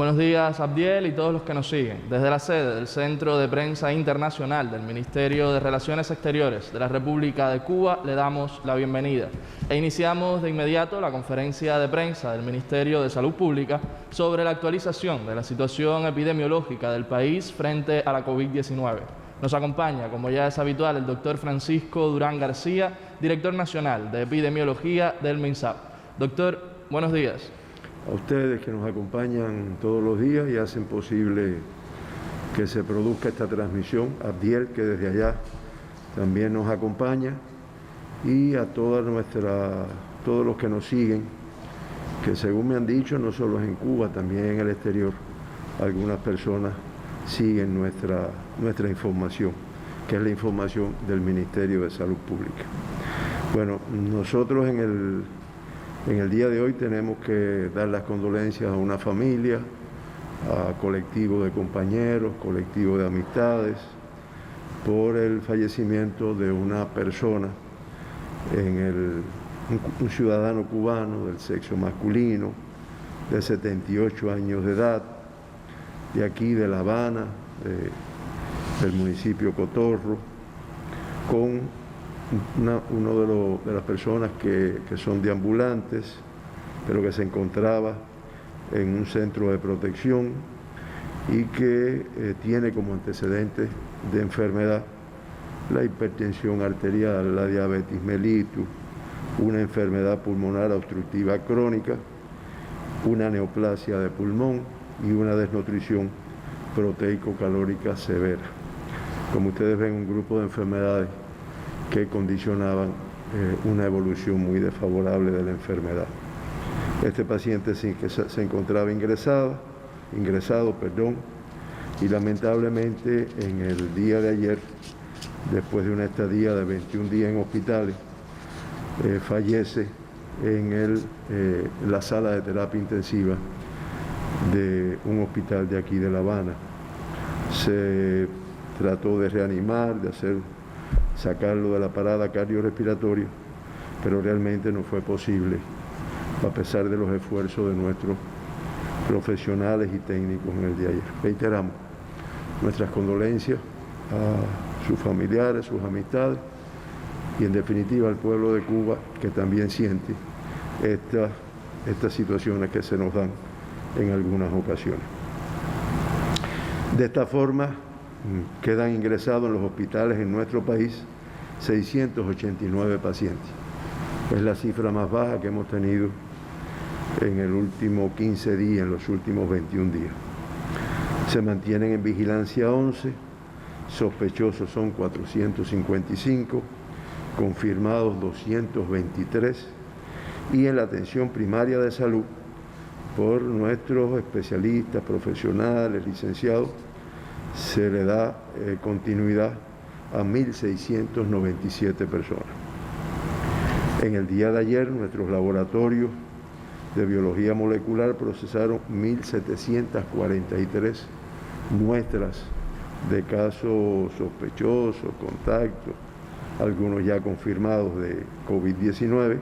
Buenos días, Abdiel, y todos los que nos siguen. Desde la sede del Centro de Prensa Internacional del Ministerio de Relaciones Exteriores de la República de Cuba, le damos la bienvenida. E iniciamos de inmediato la conferencia de prensa del Ministerio de Salud Pública sobre la actualización de la situación epidemiológica del país frente a la COVID-19. Nos acompaña, como ya es habitual, el doctor Francisco Durán García, director nacional de epidemiología del MINSAP. Doctor, buenos días. A ustedes que nos acompañan todos los días y hacen posible que se produzca esta transmisión, a Abdiel, que desde allá también nos acompaña, y a todos los que nos siguen, que según me han dicho, no solo es en Cuba, también en el exterior, algunas personas siguen nuestra información, que es la información del Ministerio de Salud Pública. Bueno, nosotros en el día de hoy tenemos que dar las condolencias a una familia, a colectivo de compañeros, colectivo de amistades, por el fallecimiento de una persona, un ciudadano cubano del sexo masculino, de 78 años de edad, de aquí de La Habana, del municipio Cotorro, con uno de las personas que son deambulantes, pero que se encontraba en un centro de protección y que tiene como antecedentes de enfermedad la hipertensión arterial, la diabetes mellitus, una enfermedad pulmonar obstructiva crónica, una neoplasia de pulmón y una desnutrición proteico-calórica severa. Como ustedes ven, un grupo de enfermedades que condicionaban una evolución muy desfavorable de la enfermedad. Este paciente se encontraba ingresado, y lamentablemente en el día de ayer, después de una estadía de 21 días en hospitales, fallece en la sala de terapia intensiva de un hospital de aquí de La Habana. Se trató de reanimar, sacarlo de la parada cardiorrespiratoria, pero realmente no fue posible, a pesar de los esfuerzos de nuestros profesionales y técnicos en el día de ayer. Reiteramos nuestras condolencias a sus familiares, sus amistades y en definitiva al pueblo de Cuba, que también siente estas situaciones que se nos dan en algunas ocasiones. De esta forma, quedan ingresados en los hospitales en nuestro país 689 pacientes. Es la cifra más baja que hemos tenido en el último 15 días, en los últimos 21 días. Se mantienen en vigilancia 11, sospechosos son 455, confirmados 223, y en la atención primaria de salud, por nuestros especialistas, profesionales, licenciados, se le da continuidad a 1.697 personas. En el día de ayer, nuestros laboratorios de biología molecular procesaron 1.743 muestras de casos sospechosos, contactos, algunos ya confirmados de COVID-19,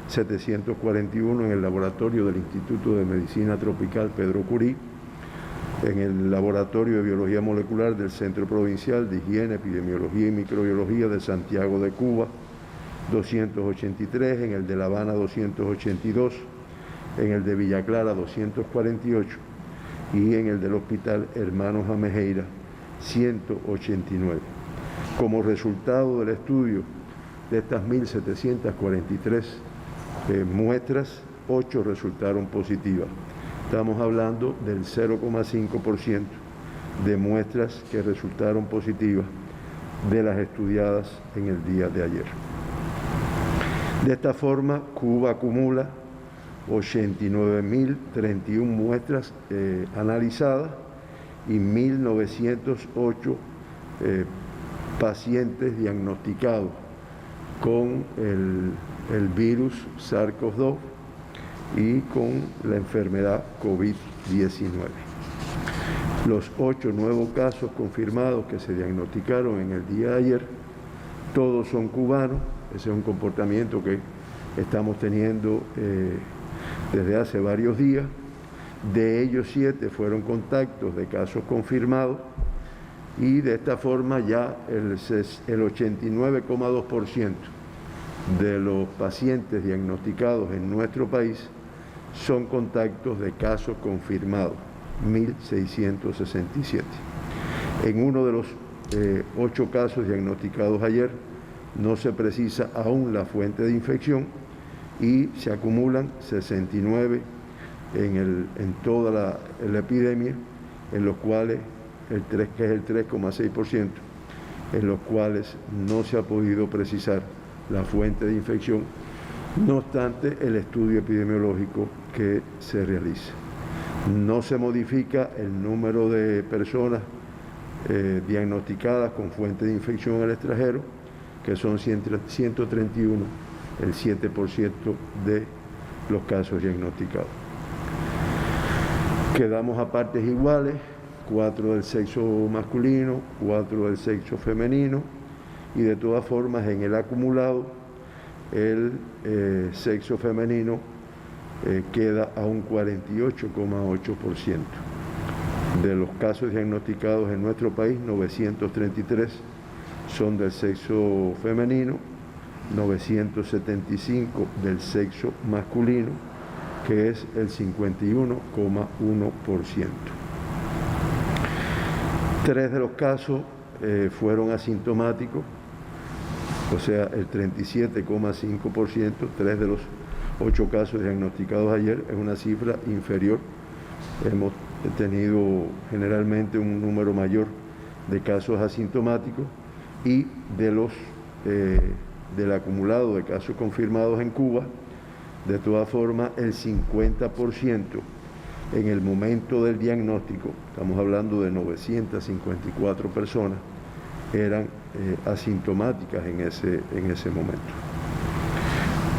741 en el laboratorio del Instituto de Medicina Tropical Pedro Curí, en el Laboratorio de Biología Molecular del Centro Provincial de Higiene, Epidemiología y Microbiología de Santiago de Cuba, 283, en el de La Habana 282, en el de Villa Clara 248 y en el del Hospital Hermanos Amejeira 189. Como resultado del estudio de estas 1.743 muestras, 8 resultaron positivas. Estamos hablando del 0,5% de muestras que resultaron positivas de las estudiadas en el día de ayer. De esta forma, Cuba acumula 89.031 muestras analizadas y 1.908 pacientes diagnosticados con el virus SARS-CoV-2 y con la enfermedad COVID-19. Los 8 nuevos casos confirmados que se diagnosticaron en el día de ayer, todos son cubanos. Ese es un comportamiento que estamos teniendo desde hace varios días. De ellos 7 fueron contactos de casos confirmados y de esta forma ya el 89,2% de los pacientes diagnosticados en nuestro país son contactos de casos confirmados, 1.667. En uno de los 8 casos diagnosticados ayer no se precisa aún la fuente de infección y se acumulan 69 en toda la epidemia, en los cuales que es el 3,6%, en los cuales no se ha podido precisar la fuente de infección, no obstante el estudio epidemiológico que se realiza. No se modifica el número de personas diagnosticadas con fuente de infección en el extranjero, que son 131, el 7% de los casos diagnosticados. Quedamos a partes iguales, 4 del sexo masculino, 4 del sexo femenino, y de todas formas en el acumulado el sexo femenino queda a un 48,8%. De los casos diagnosticados en nuestro país, 933 son del sexo femenino, 975 del sexo masculino, que es el 51,1%. 3 de los casos fueron asintomáticos, o sea, el 37,5%, 3 de los 8 casos diagnosticados ayer, es una cifra inferior. Hemos tenido generalmente un número mayor de casos asintomáticos y del acumulado de casos confirmados en Cuba, de todas formas, el 50% en el momento del diagnóstico, estamos hablando de 954 personas, eran asintomáticas en ese momento.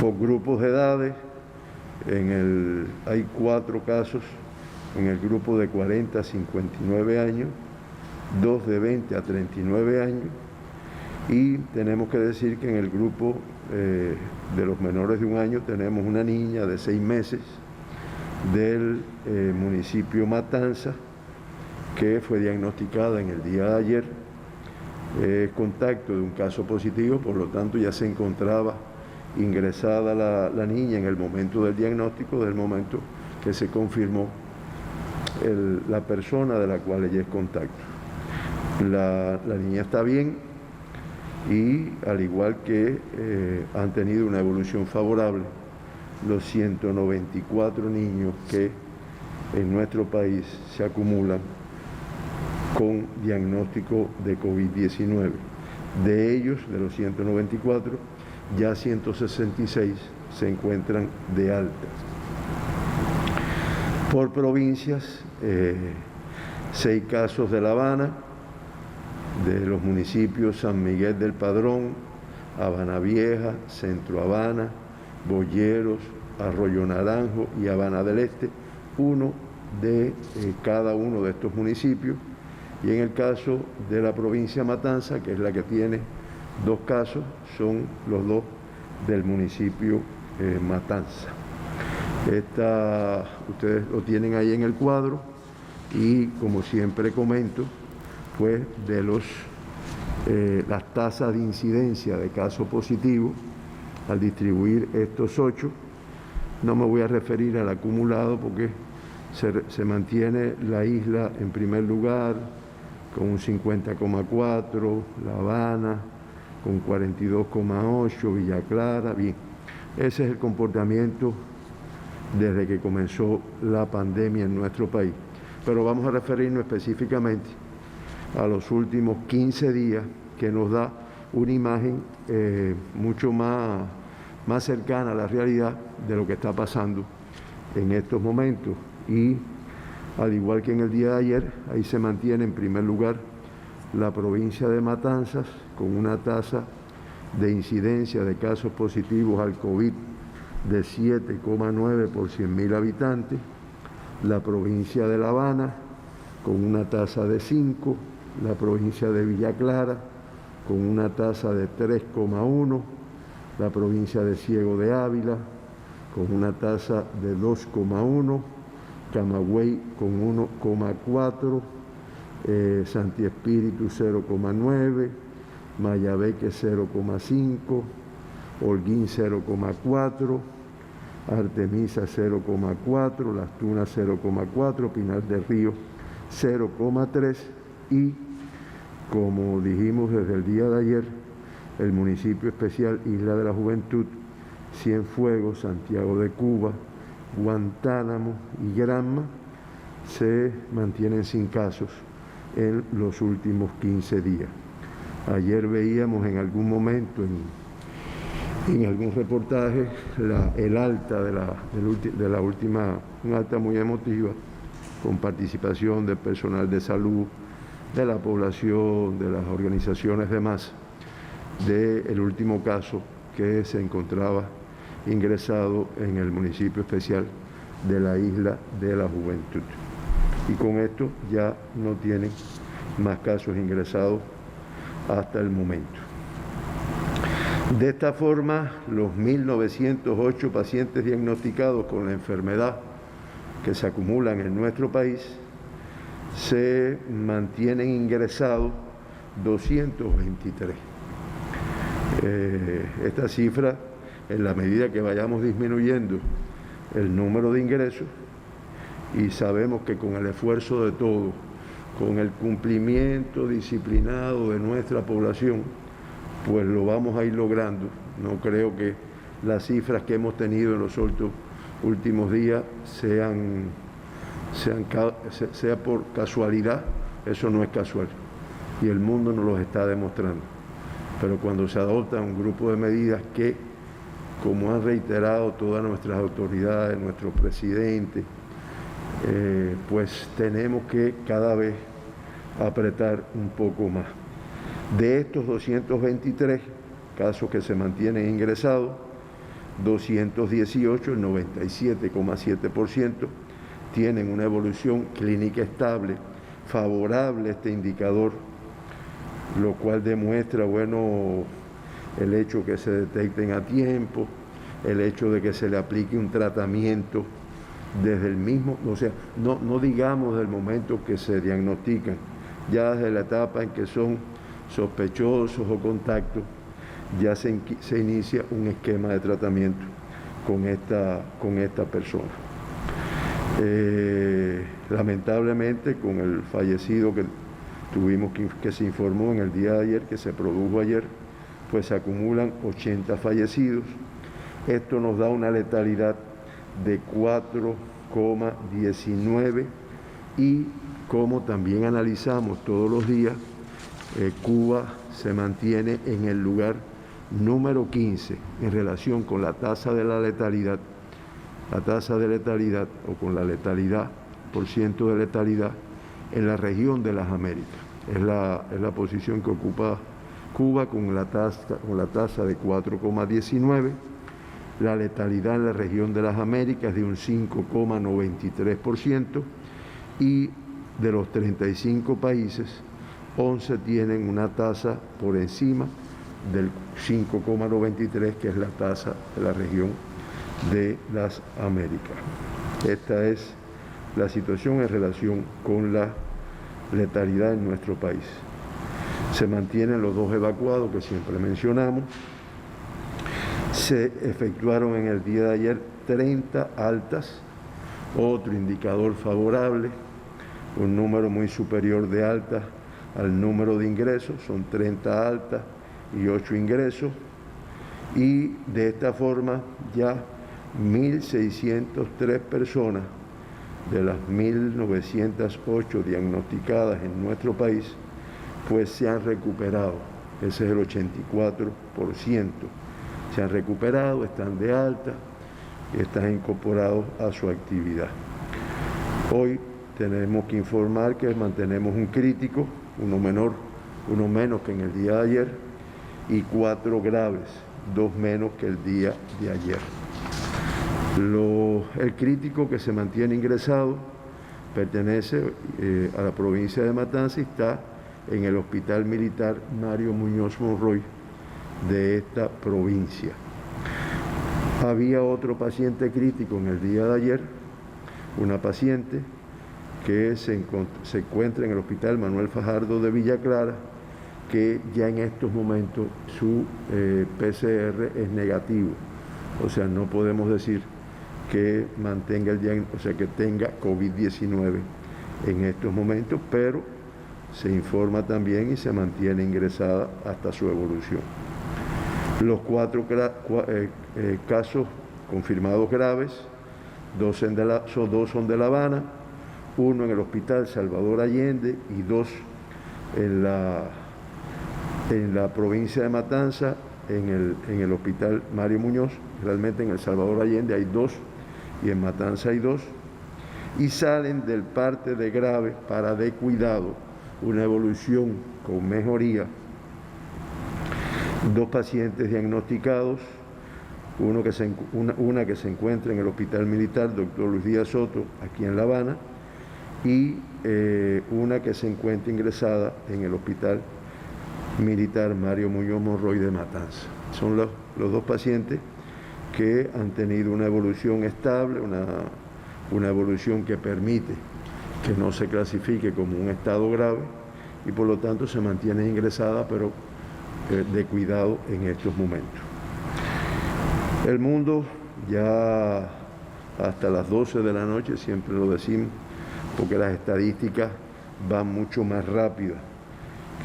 Por grupos de edades, hay 4 casos en el grupo de 40 a 59 años, 2 de 20 a 39 años, y tenemos que decir que en el grupo de los menores de 1 año tenemos una niña de 6 meses del municipio Matanza, que fue diagnosticada en el día de ayer, contacto de un caso positivo, por lo tanto ya se encontraba ingresada la niña en el momento del diagnóstico, del momento que se confirmó la persona de la cual ella es contacto. La niña está bien y al igual que han tenido una evolución favorable los 194 niños que en nuestro país se acumulan con diagnóstico de COVID-19. De ellos, de los 194, ya 166 se encuentran de alta. Por provincias, 6 casos de La Habana, de los municipios San Miguel del Padrón, Habana Vieja, Centro Habana, Boyeros, Arroyo Naranjo y Habana del Este, uno de cada uno de estos municipios. Y en el caso de la provincia Matanza, que es la que tiene 2 casos, son los 2 del municipio Matanza. Ustedes lo tienen ahí en el cuadro y, como siempre comento, pues de las tasas de incidencia de casos positivos, al distribuir estos 8, no me voy a referir al acumulado porque se mantiene la isla en primer lugar con un 50,4, La Habana con 42,8, Villa Clara, bien. Ese es el comportamiento desde que comenzó la pandemia en nuestro país. Pero vamos a referirnos específicamente a los últimos 15 días, que nos da una imagen mucho más cercana a la realidad de lo que está pasando en estos momentos. Y al igual que en el día de ayer, ahí se mantiene en primer lugar la provincia de Matanzas, con una tasa de incidencia de casos positivos al COVID de 7,9 por 100.000 habitantes, la provincia de La Habana con una tasa de 5, la provincia de Villa Clara con una tasa de 3,1, la provincia de Ciego de Ávila con una tasa de 2,1, Camagüey con 1,4, Santi Espíritu 0,9, Mayabeque 0,5, Holguín 0,4, Artemisa 0,4, Las Tunas 0,4, Pinar del Río 0,3 y, como dijimos desde el día de ayer, el municipio especial Isla de la Juventud, Cienfuegos, Santiago de Cuba, Guantánamo y Granma se mantienen sin casos en los últimos 15 días. Ayer veíamos en algún momento en algún reportaje el alta de la última, un alta muy emotiva, con participación del personal de salud, de la población, de las organizaciones demás, del último caso que se encontraba ingresado en el municipio especial de la Isla de la Juventud. Y con esto ya no tienen más casos ingresados hasta el momento. De esta forma, los 1.908 pacientes diagnosticados con la enfermedad que se acumulan en nuestro país, se mantienen ingresados 223. Esta cifra, en la medida que vayamos disminuyendo el número de ingresos, y sabemos que con el esfuerzo de todos, con el cumplimiento disciplinado de nuestra población, pues lo vamos a ir logrando. No creo que las cifras que hemos tenido en los últimos días sea por casualidad. Eso no es casual y el mundo nos lo está demostrando. Pero cuando se adopta un grupo de medidas que, como han reiterado todas nuestras autoridades, nuestro presidente, pues tenemos que cada vez apretar un poco más. De estos 223 casos que se mantienen ingresados, 218, el 97,7%, tienen una evolución clínica estable, favorable a este indicador, lo cual demuestra, bueno, el hecho que se detecten a tiempo, el hecho de que se le aplique un tratamiento desde el mismo, o sea, no digamos del momento que se diagnostican, ya desde la etapa en que son sospechosos o contactos, ya se inicia un esquema de tratamiento con esta persona. Lamentablemente, con el fallecido que tuvimos que se informó en el día de ayer, que se produjo ayer, pues se acumulan 80 fallecidos. Esto nos da una letalidad de 4,19 y, como también analizamos todos los días, Cuba se mantiene en el lugar número 15 en relación con la tasa de la letalidad, o con la letalidad, por ciento de letalidad en la región de las Américas. Es la posición que ocupa Cuba con la tasa de 4,19. La letalidad en la región de las Américas es de un 5,93% y de los 35 países, 11 tienen una tasa por encima del 5,93, que es la tasa de la región de las Américas. Esta es la situación en relación con la letalidad en nuestro país. Se mantienen los 2 evacuados que siempre mencionamos. Se efectuaron en el día de ayer 30 altas, otro indicador favorable, un número muy superior de altas al número de ingresos, son 30 altas y 8 ingresos, y de esta forma ya 1.603 personas de las 1.908 diagnosticadas en nuestro país, pues se han recuperado. Ese es el 84%. Se han recuperado, están de alta, están incorporados a su actividad. Hoy tenemos que informar que mantenemos un crítico, uno menos que en el día de ayer, y 4 graves, 2 menos que el día de ayer. El crítico que se mantiene ingresado pertenece a la provincia de Matanzas y está en el Hospital Militar Mario Muñoz Monroy de esta provincia. Había otro paciente crítico en el día de ayer, una paciente que se encuentra en el Hospital Manuel Fajardo de Villa Clara, que ya en estos momentos su PCR es negativo. O sea, no podemos decir que mantenga el diagnóstico, o sea, que tenga COVID-19 en estos momentos, pero se informa también y se mantiene ingresada hasta su evolución. Los 4 casos confirmados graves, dos son de La Habana, 1 en el Hospital Salvador Allende y 2 en la provincia de Matanza, en el Hospital Mario Muñoz. Realmente en el Salvador Allende hay 2 y en Matanza hay 2. Y salen del parte de grave para de cuidado, una evolución con mejoría. 2 pacientes diagnosticados, una que se encuentra en el Hospital Militar Dr. Luis Díaz Soto, aquí en La Habana, y una que se encuentra ingresada en el Hospital Militar Mario Muñoz Monroy de Matanza. Son los 2 pacientes que han tenido una evolución estable, una evolución que permite que no se clasifique como un estado grave y por lo tanto se mantiene ingresada, pero de cuidado en estos momentos. El mundo ya hasta las 12 de la noche, siempre lo decimos, porque las estadísticas van mucho más rápidas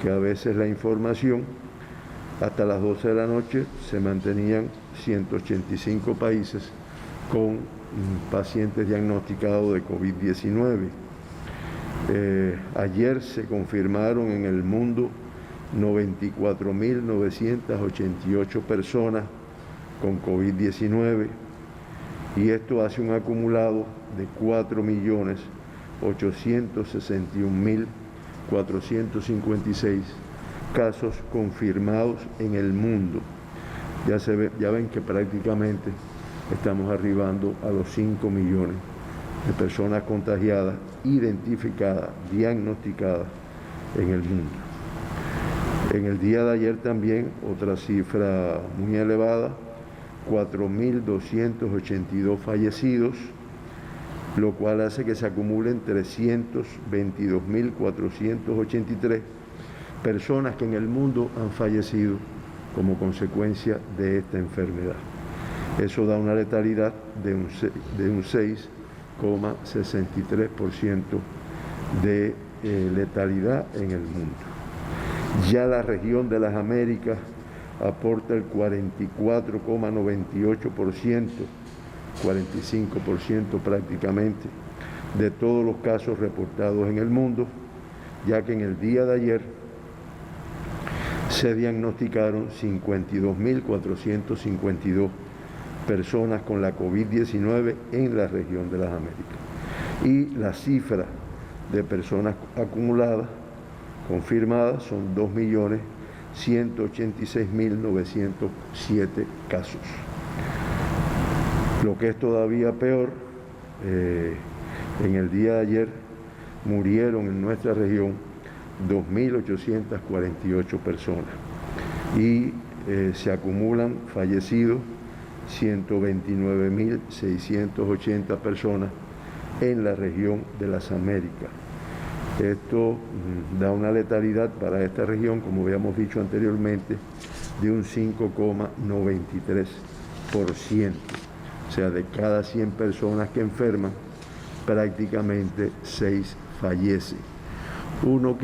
que a veces la información. Hasta las 12 de la noche se mantenían 185 países con pacientes diagnosticados de COVID-19. Ayer se confirmaron en el mundo 94.988 personas con COVID-19 y esto hace un acumulado de 4.861.456 casos confirmados en el mundo. Ya ven que prácticamente estamos arribando a los 5 millones de personas contagiadas, identificadas, diagnosticadas en el mundo. En el día de ayer también otra cifra muy elevada, 4.282 fallecidos, lo cual hace que se acumulen 322.483 personas que en el mundo han fallecido como consecuencia de esta enfermedad. Eso da una letalidad de un 6,63% de letalidad en el mundo. Ya la región de las Américas aporta el 44,98%, 45% prácticamente, de todos los casos reportados en el mundo, ya que en el día de ayer se diagnosticaron 52.452 personas con la COVID-19 en la región de las Américas. Y la cifra de personas acumuladas, confirmadas, son 2.186.907 casos. Lo que es todavía peor, en el día de ayer murieron en nuestra región 2.848 personas y se acumulan fallecidos 129.680 personas en la región de las Américas. Esto da una letalidad para esta región, como habíamos dicho anteriormente, de un 5,93%. O sea, de cada 100 personas que enferman, prácticamente 6 fallecen. Uno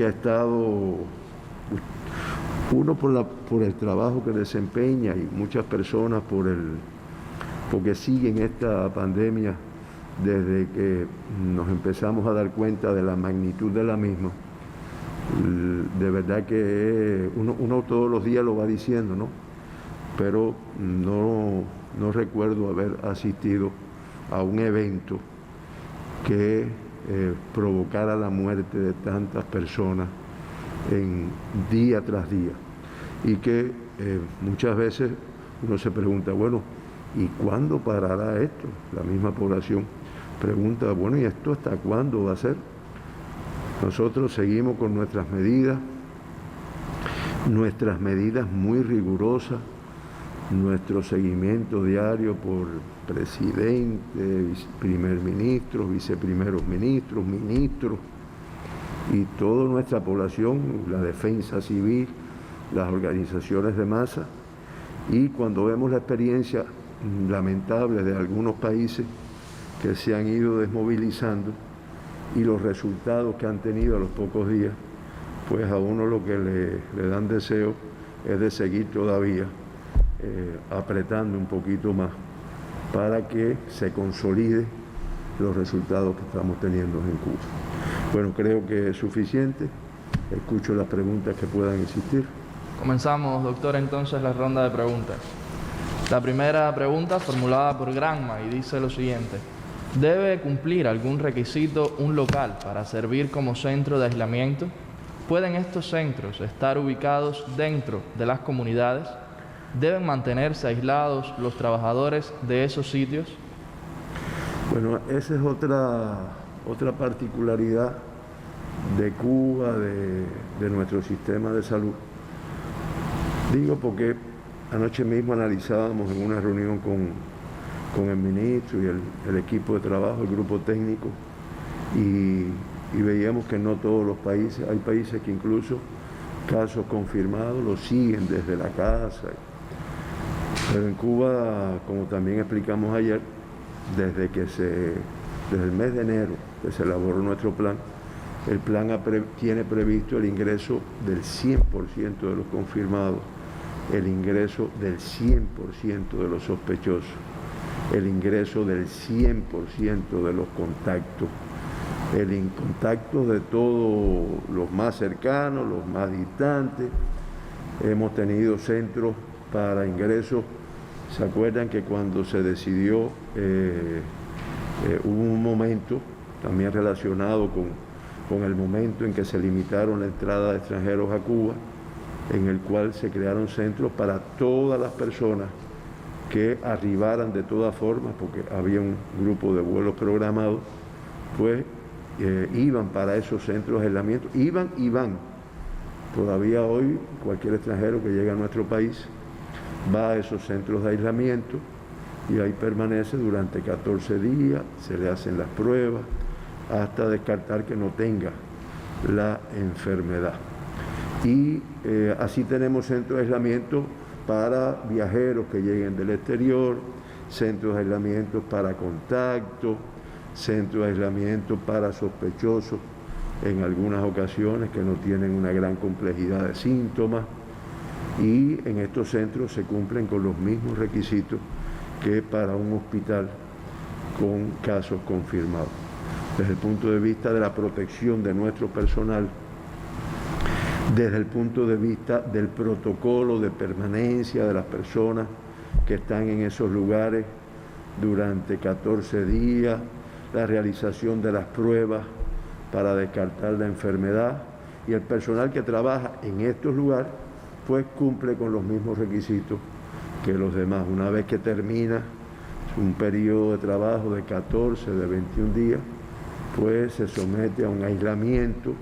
por el trabajo que desempeña y muchas personas porque siguen esta pandemia desde que nos empezamos a dar cuenta de la magnitud de la misma. De verdad que uno todos los días lo va diciendo, ¿no? Pero no recuerdo haber asistido a un evento que provocara la muerte de tantas personas día tras día. Y que muchas veces uno se pregunta, bueno, ¿y cuándo parará esto? La misma población pregunta, bueno, ¿y esto hasta cuándo va a ser? Nosotros seguimos con nuestras medidas muy rigurosas, nuestro seguimiento diario presidente, primer ministro, viceprimeros ministros, ministros y toda nuestra población, la defensa civil, las organizaciones de masa. Y cuando vemos la experiencia lamentable de algunos países que se han ido desmovilizando y los resultados que han tenido a los pocos días, pues a uno lo que le dan deseo es de seguir todavía apretando un poquito más para que se consolide los resultados que estamos teniendo en Cuba. Bueno, creo que es suficiente. Escucho las preguntas que puedan existir. Comenzamos, doctor, entonces la ronda de preguntas. La primera pregunta formulada por Granma y dice lo siguiente: ¿debe cumplir algún requisito un local para servir como centro de aislamiento? ¿Pueden estos centros estar ubicados dentro de las comunidades? ¿Deben mantenerse aislados los trabajadores de esos sitios? Bueno, esa es otra particularidad de Cuba, de nuestro sistema de salud. Digo porque anoche mismo analizábamos en una reunión con el ministro y el equipo de trabajo, el grupo técnico, y veíamos que no todos los países, hay países que incluso casos confirmados los siguen desde la casa. Pero en Cuba, como también explicamos ayer, desde el mes de enero que se elaboró nuestro plan, el plan tiene previsto el ingreso del 100% de los confirmados, el ingreso del 100% de los sospechosos, el ingreso del 100% de los contactos, el contacto de todos los más cercanos, los más distantes. Hemos tenido centros para ingresos. ¿Se acuerdan que cuando se decidió, hubo un momento también relacionado con el momento en que se limitaron la entrada de extranjeros a Cuba, en el cual se crearon centros para todas las personas que arribaran de todas formas, porque había un grupo de vuelos programados, pues iban para esos centros de aislamiento, iban y van. Todavía hoy cualquier extranjero que llega a nuestro país va a esos centros de aislamiento y ahí permanece durante 14 días, se le hacen las pruebas hasta descartar que no tenga la enfermedad. Y así tenemos centros de aislamiento para viajeros que lleguen del exterior, centros de aislamiento para contacto, centros de aislamiento para sospechosos en algunas ocasiones que no tienen una gran complejidad de síntomas, y en estos centros se cumplen con los mismos requisitos que para un hospital con casos confirmados. Desde el punto de vista de la protección de nuestro personal, desde el punto de vista del protocolo de permanencia de las personas que están en esos lugares durante 14 días, la realización de las pruebas para descartar la enfermedad, y el personal que trabaja en estos lugares pues cumple con los mismos requisitos que los demás. Una vez que termina un periodo de trabajo de 14, de 21 días, pues se somete a un aislamiento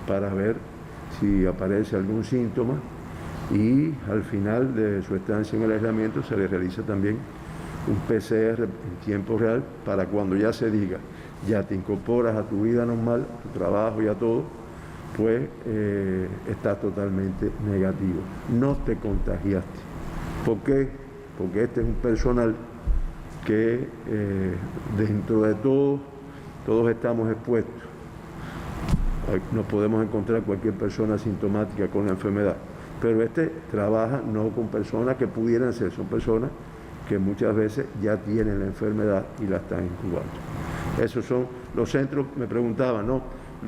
para ver si aparece algún síntoma, y al final de su estancia en el aislamiento se le realiza también un PCR en tiempo real para cuando ya se diga, ya te incorporas a tu vida normal, a tu trabajo y a todo, pues está totalmente negativo. No te contagiaste. ¿Por qué? Porque este es un personal que dentro de todos estamos expuestos. Nos podemos encontrar cualquier persona asintomática con la enfermedad, pero este trabaja no con personas que pudieran ser, son personas que muchas veces ya tienen la enfermedad y la están incubando. Esos son los centros. Me preguntaban, ¿no?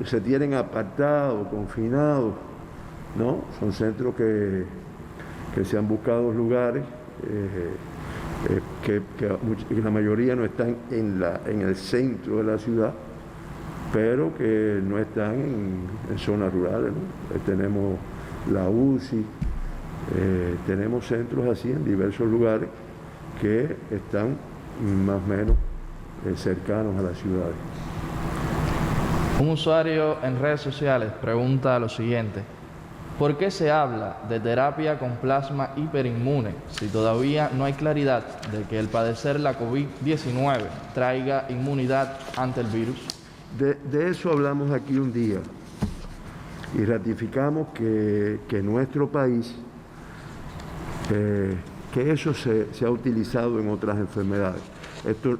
¿Se tienen apartados, confinados? No, son centros que se han buscado lugares que la mayoría no están en el centro de la ciudad, pero que no están en zonas rurales, ¿no? Tenemos la UCI, tenemos centros así en diversos lugares que están más o menos cercanos a las ciudades. Un usuario en redes sociales pregunta lo siguiente: ¿Por qué se habla de terapia con plasma hiperinmune si todavía no hay claridad de que el padecer la COVID-19 traiga inmunidad ante el virus? De eso hablamos aquí un día y ratificamos que nuestro país, que eso se ha utilizado en otras enfermedades.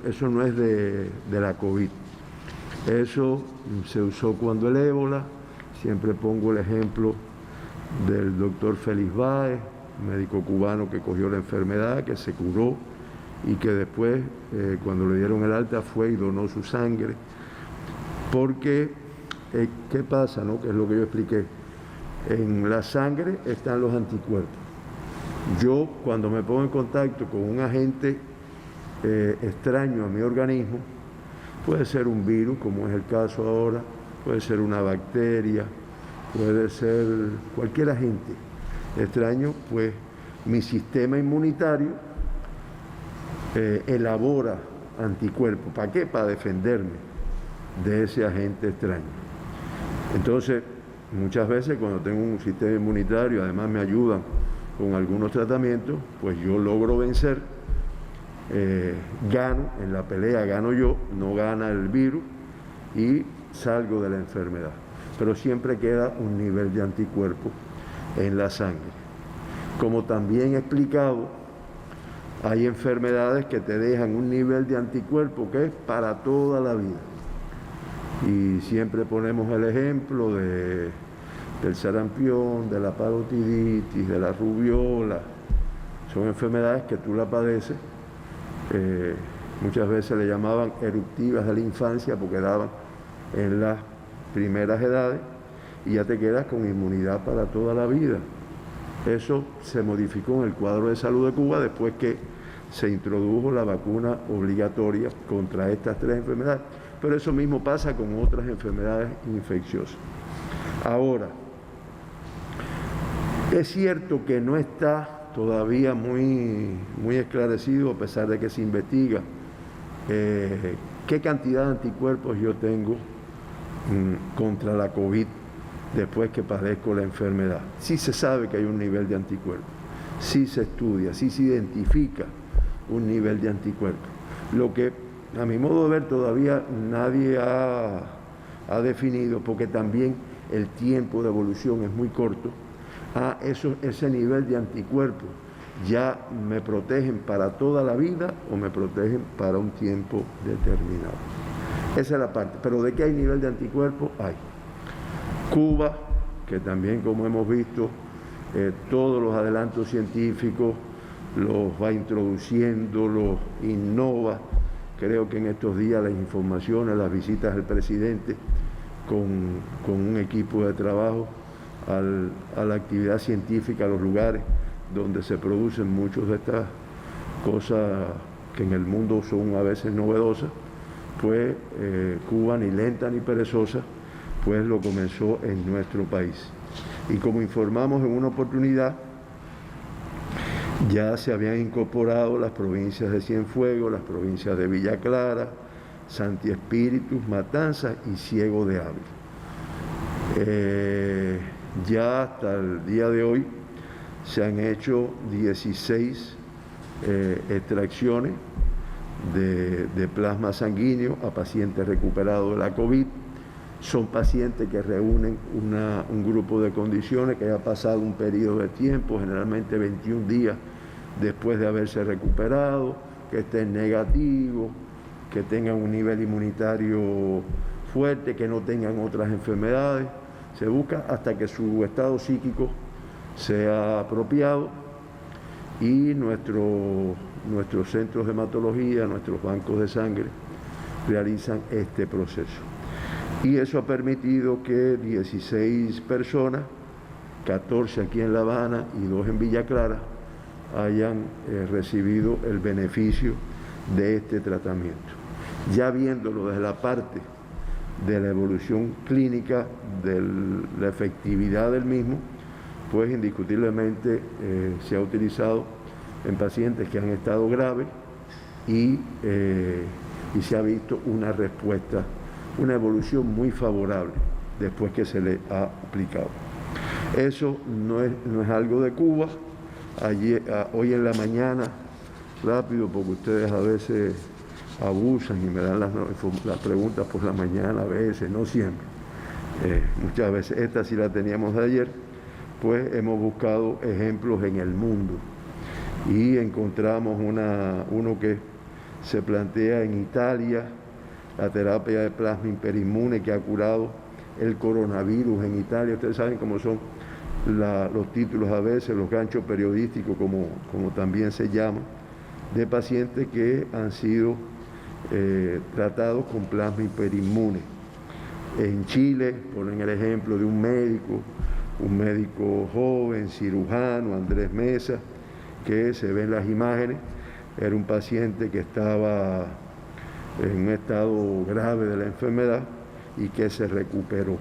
Eso no es de la COVID. Eso se usó cuando el ébola. Siempre pongo el ejemplo del doctor Félix Báez, médico cubano que cogió la enfermedad, que se curó y que después, cuando le dieron el alta, fue y donó su sangre. Porque, ¿qué pasa, no? Que es lo que yo expliqué. En la sangre están los anticuerpos. Yo, cuando me pongo en contacto con un agente extraño a mi organismo, puede ser un virus, como es el caso ahora, puede ser una bacteria, puede ser cualquier agente extraño, pues mi sistema inmunitario elabora anticuerpos. ¿Para qué? Para defenderme de ese agente extraño. Entonces, muchas veces cuando tengo un sistema inmunitario, además me ayudan con algunos tratamientos, pues yo logro vencer, gano, en la pelea gano yo, no gana el virus y salgo de la enfermedad. Pero siempre queda un nivel de anticuerpos en la sangre. Como también he explicado, hay enfermedades que te dejan un nivel de anticuerpos que es para toda la vida. Y siempre ponemos el ejemplo del sarampión, de la parotiditis, de la rubiola. Son enfermedades que tú la padeces. Muchas veces le llamaban eruptivas de la infancia porque daban en las primeras edades y ya te quedas con inmunidad para toda la vida. Eso se modificó en el cuadro de salud de Cuba después que se introdujo la vacuna obligatoria contra estas tres enfermedades. Pero eso mismo pasa con otras enfermedades infecciosas. Ahora, es cierto que no está todavía muy esclarecido, a pesar de que se investiga qué cantidad de anticuerpos yo tengo contra la COVID después que padezco la enfermedad. Sí se sabe que hay un nivel de anticuerpos, sí se estudia, sí se identifica un nivel de anticuerpos. Lo que a mi modo de ver todavía nadie ha definido, porque también el tiempo de evolución es muy corto, ese nivel de anticuerpos ya me protegen para toda la vida o me protegen para un tiempo determinado. Esa es la parte. Pero ¿de qué hay nivel de anticuerpos? Hay. Cuba, que también, como hemos visto, todos los adelantos científicos los va introduciendo, los innova. Creo que en estos días las informaciones, las visitas del presidente con un equipo de trabajo a la actividad científica, a los lugares donde se producen muchas de estas cosas que en el mundo son a veces novedosas, pues Cuba, ni lenta ni perezosa, pues lo comenzó en nuestro país. Y como informamos en una oportunidad, ya se habían incorporado las provincias de Cienfuegos, las provincias de Villa Clara, Santi Espíritus, Matanzas y Ciego de Ávila. Ya hasta el día de hoy se han hecho 16 extracciones de plasma sanguíneo a pacientes recuperados de la COVID. Son pacientes que reúnen un grupo de condiciones que haya pasado un periodo de tiempo, generalmente 21 días después de haberse recuperado, que estén negativos, que tengan un nivel inmunitario fuerte, que no tengan otras enfermedades. Se busca hasta que su estado psíquico sea apropiado y nuestros centros de hematología, nuestros bancos de sangre realizan este proceso. Y eso ha permitido que 16 personas, 14 aquí en La Habana y 2 en Villa Clara, hayan recibido el beneficio de este tratamiento. Ya viéndolo desde la parte de la evolución clínica, de la efectividad del mismo, pues indiscutiblemente se ha utilizado en pacientes que han estado graves y se ha visto una respuesta, una evolución muy favorable después que se le ha aplicado. Eso no es algo de Cuba. Hoy en la mañana, rápido, porque ustedes a veces abusan y me dan las preguntas por la mañana, a veces, no siempre. Muchas veces, esta sí la teníamos de ayer, pues hemos buscado ejemplos en el mundo y encontramos uno que se plantea en Italia, la terapia de plasma hiperinmune que ha curado el coronavirus en Italia. Ustedes saben cómo son los títulos a veces, los ganchos periodísticos, como también se llama, de pacientes que han sido tratados con plasma hiperinmune. En Chile ponen el ejemplo de un médico joven, cirujano, Andrés Mesa, que se ven las imágenes, era un paciente que estaba en un estado grave de la enfermedad y que se recuperó.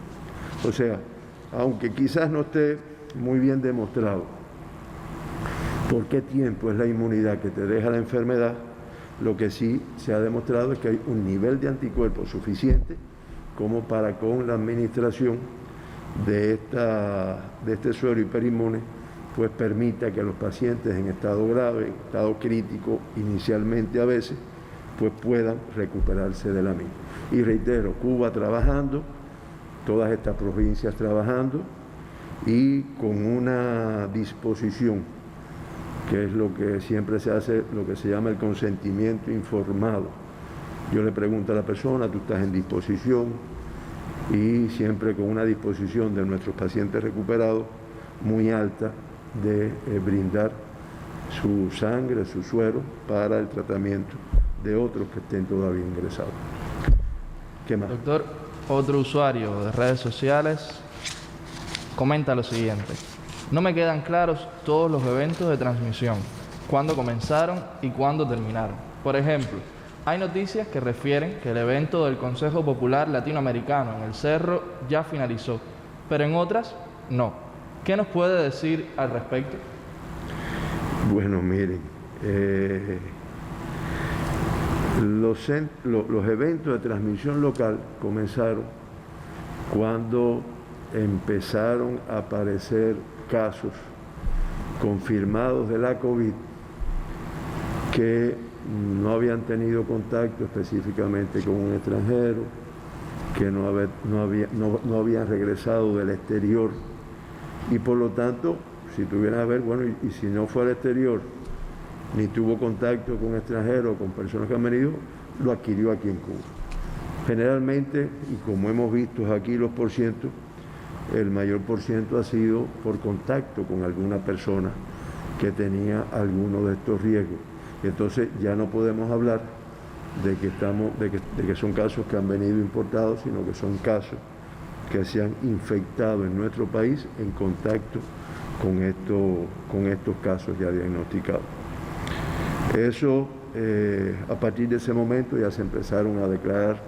O sea, aunque quizás no esté muy bien demostrado por qué tiempo es la inmunidad que te deja la enfermedad, lo que sí se ha demostrado es que hay un nivel de anticuerpos suficiente como para, con la administración de este suero hiperinmune, pues permita que los pacientes en estado grave, en estado crítico, inicialmente a veces, pues puedan recuperarse de la misma. Y reitero, Cuba trabajando, todas estas provincias trabajando y con una disposición, que es lo que siempre se hace, lo que se llama el consentimiento informado. Yo le pregunto a la persona, tú estás en disposición, y siempre con una disposición de nuestros pacientes recuperados muy alta de brindar su sangre, su suero para el tratamiento de otros que estén todavía ingresados. ¿Qué más? Doctor, otro usuario de redes sociales comenta lo siguiente: no me quedan claros todos los eventos de transmisión, cuándo comenzaron y cuándo terminaron. Por ejemplo, hay noticias que refieren que el evento del Consejo Popular Latinoamericano en el Cerro ya finalizó, pero en otras no. ¿Qué nos puede decir al respecto? Bueno, miren, los eventos de transmisión local comenzaron cuando empezaron a aparecer casos confirmados de la COVID que no habían tenido contacto específicamente con un extranjero, que no habían regresado del exterior, y por lo tanto, si tuvieran a ver, bueno, y si no fue al exterior, ni tuvo contacto con extranjeros, con personas que han venido, lo adquirió aquí en Cuba. Generalmente, y como hemos visto aquí los porcientos, el mayor porciento ha sido por contacto con alguna persona que tenía alguno de estos riesgos. Entonces ya no podemos hablar de que son casos que han venido importados, sino que son casos que se han infectado en nuestro país en contacto con estos casos ya diagnosticados. Eso, a partir de ese momento ya se empezaron a declarar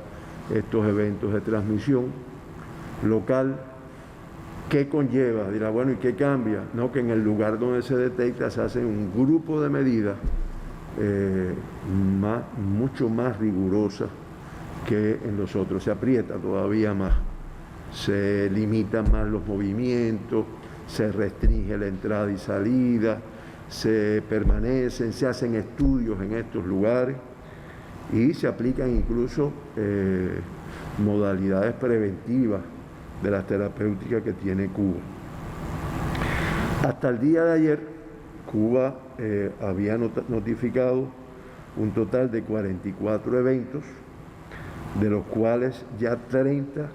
estos eventos de transmisión local. ¿Qué conlleva? Dirá, bueno, ¿y qué cambia? No, que en el lugar donde se detecta se hace un grupo de medidas mucho más rigurosa que en los otros. Se aprieta todavía más, se limitan más los movimientos, se restringe la entrada y salida, se hacen estudios en estos lugares y se aplican incluso modalidades preventivas de las terapéuticas que tiene Cuba. Hasta el día de ayer, Cuba había notificado un total de 44 eventos, de los cuales ya 30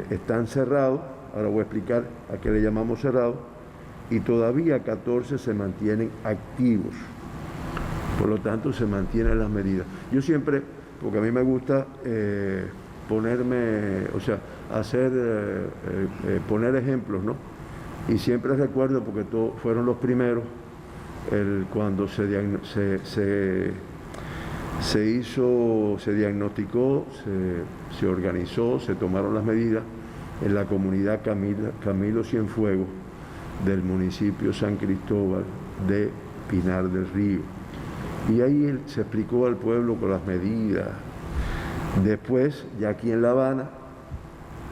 están cerrados. Ahora voy a explicar a qué le llamamos cerrados, y todavía 14 se mantienen activos. Por lo tanto, se mantienen las medidas. Yo siempre, porque a mí me gusta poner ejemplos, ¿no? Y siempre recuerdo, porque fueron los primeros, cuando se diagnosticó, se organizó, se tomaron las medidas en la comunidad Camilo Cienfuegos del municipio San Cristóbal de Pinar del Río. Y ahí se explicó al pueblo con las medidas. Después, ya aquí en La Habana,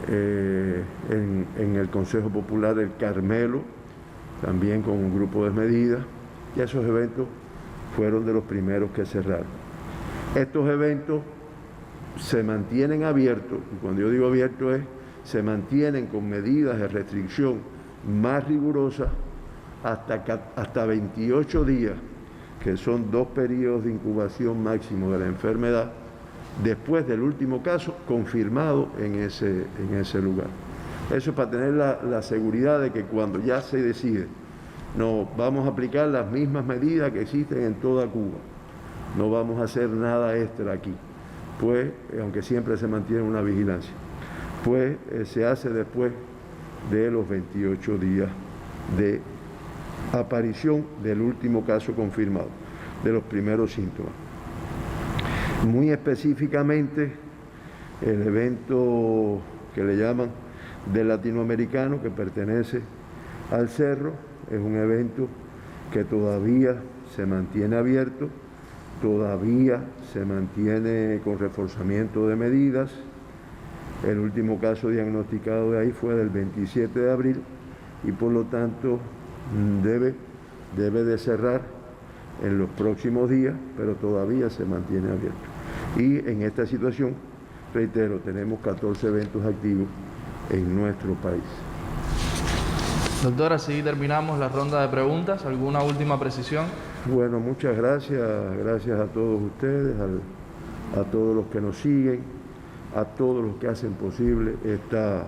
en el Consejo Popular El Carmelo, también con un grupo de medidas, y esos eventos fueron de los primeros que cerraron. Estos eventos se mantienen abiertos, y cuando yo digo abiertos se mantienen con medidas de restricción más rigurosas hasta 28 días, que son 2 periodos de incubación máximo de la enfermedad, después del último caso confirmado en ese lugar. Eso es para tener la seguridad de que cuando ya se decide, no vamos a aplicar las mismas medidas que existen en toda Cuba, no vamos a hacer nada extra aquí, pues, aunque siempre se mantiene una vigilancia, pues se hace después de los 28 días de aparición del último caso confirmado, de los primeros síntomas. Muy específicamente, el evento que le llaman del latinoamericano, que pertenece al Cerro, es un evento que todavía se mantiene abierto, todavía se mantiene con reforzamiento de medidas. El último caso diagnosticado de ahí fue del 27 de abril y por lo tanto debe de cerrar en los próximos días, pero todavía se mantiene abierto. Y en esta situación, reitero, tenemos 14 eventos activos en nuestro país. Doctor, así terminamos la ronda de preguntas. ¿Alguna última precisión? Bueno, muchas gracias. Gracias a todos ustedes, a todos los que nos siguen, a todos los que hacen posible esta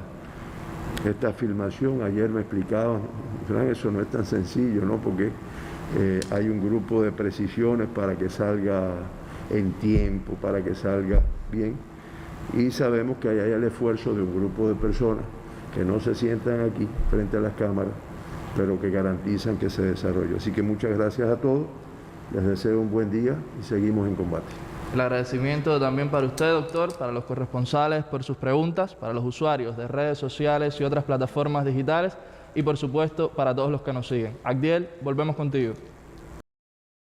filmación. Ayer me explicaban, Fran, eso no es tan sencillo, ¿no? Porque hay un grupo de precisiones para que salga en tiempo, para que salga bien. Y sabemos que hay el esfuerzo de un grupo de personas que no se sientan aquí frente a las cámaras, pero que garantizan que se desarrolle. Así que muchas gracias a todos, les deseo un buen día y seguimos en combate. El agradecimiento también para usted, doctor, para los corresponsales por sus preguntas, para los usuarios de redes sociales y otras plataformas digitales y, por supuesto, para todos los que nos siguen. Agdiel, volvemos contigo.